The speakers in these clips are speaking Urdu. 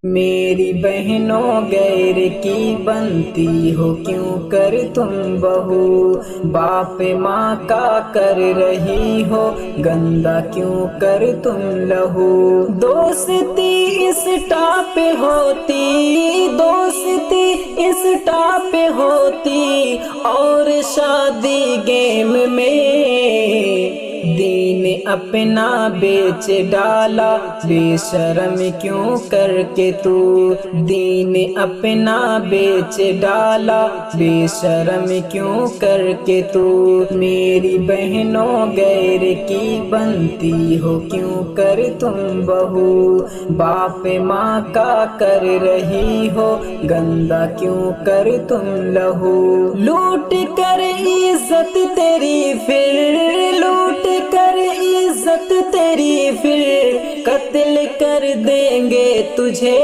میری بہنوں غیر کی بنتی ہو کیوں کر تم بہو، باپ ماں کا کر رہی ہو گندا کیوں کر تم لہو۔ دوستی اس ٹاپ پہ ہوتی، دوستی اس ٹاپ پہ ہوتی، اور شادی گیم میں دین اپنا بیچ ڈالا، بے شرم کیوں کر کے تو دین اپنا بیچ ڈالا، بے شرم کیوں کر کے تو میری بہنوں غیر کی بنتی ہو کیوں کر تم بہو، باپ ماں کا کر رہی ہو گندا کیوں کر تم لہو۔ لوٹ کر عزت تیری پھر، لوٹ کر عزت تیری پھر قتل کر دیں گے تجھے،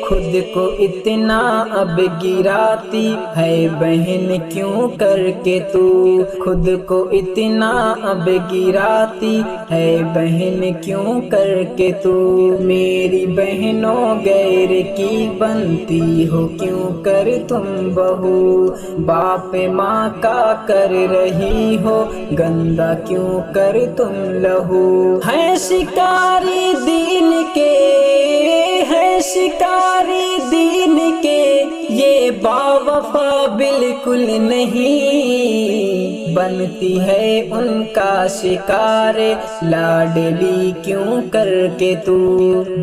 خود کو اتنا اب گراتی ہے بہن کیوں کر کے تو، خود کو اتنا اب گراتی ہے بہن کیوں کر کے تو میری بہنوں غیر کی بنتی ہو کیوں کر تم بہو، باپ ماں کا کر رہی ہو گندا کیوں کر تم لہو۔ ہے شکاری دین کے، ہے شکاری دین کے، یہ باوفا بالکل نہیں، بنتی ہے ان کا شکار لاڈلی کیوں کر کے تو،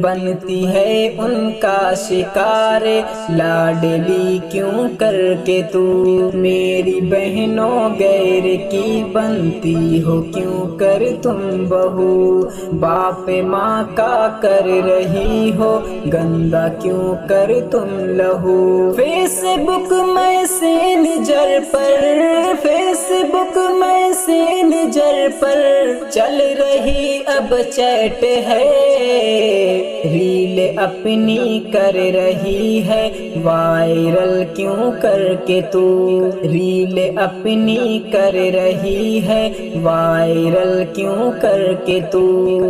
بنتی ہے ان کا شکار لاڈلی کیوں کر کے تو میری بہنوں غیر کی بنتی ہو کیوں کر تم بہو، باپ ماں کا کر رہی ہو گندا کیوں کر تم لہو۔ فیس بک میسنجر پر، فیس بک میسنجر پر چل رہی اب چیٹ ہے، ریل اپنی کر رہی ہے وائرل کیوں کر کے تو، ریل اپنی کر رہی ہے وائرل کیوں کر کے تو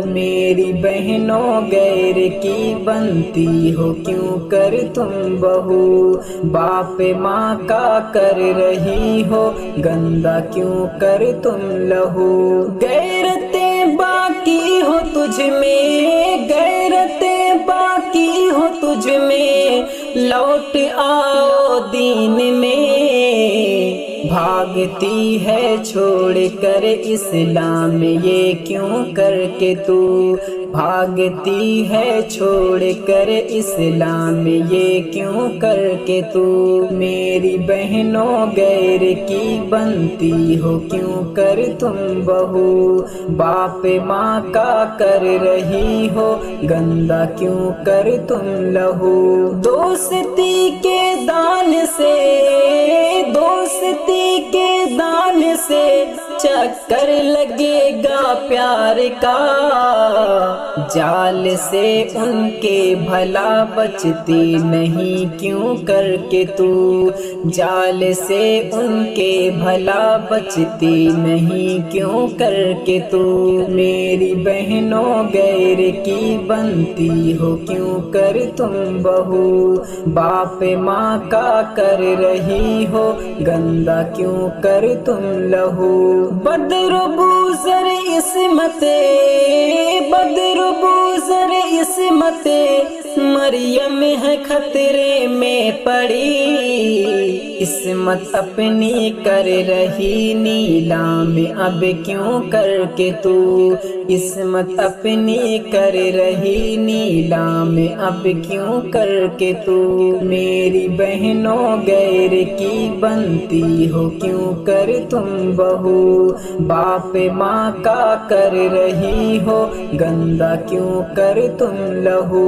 میری بہنوں غیر کی بنتی ہو کیوں کر تم بہو، باپ ماں کا کر رہی ہو گندا کیوں کر تم لہو۔ غیرتیں باقی ہو تجھ میں، غیرتیں باقی ہو تجھ میں، لوٹ آؤ دین میں، بھاگتی ہے چھوڑ کر اسلام یہ کیوں کر کے تو، بھاگتی ہے چھوڑ کر اسلام یہ کیوں کر کے تو میری بہنوں غیر کی بنتی ہو کیوں کر تم بہو، باپ ماں کا کر رہی ہو گندا کیوں کر تم لہو۔ دوستی کے دان سے، دوستی کے دان سے چکر لگے گا پیار کا، جال سے ان کے بھلا بچتی نہیں کیوں کر کے تو، جال سے ان کے بھلا بچتی نہیں کیوں کر کے تو میری بہنوں غیر کی بنتی ہو کیوں کر تم بہو، باپ ماں کا کر رہی ہو گندا کیوں کر تم لہو۔ بدر بوزر عصمت، بدر بوزر عصمت مریم ہے خطرے میں پڑی، عصمت اپنی کر رہی نیلام اب کیوں کر کے تو، عصمت اپنی کر رہی نیلام اب کیوں کر کے تو میری بہنوں غیر کی بنتی ہو کیوں کر تم بہو، باپ ماں کا کر رہی ہو گندا کیوں کر تم لہو۔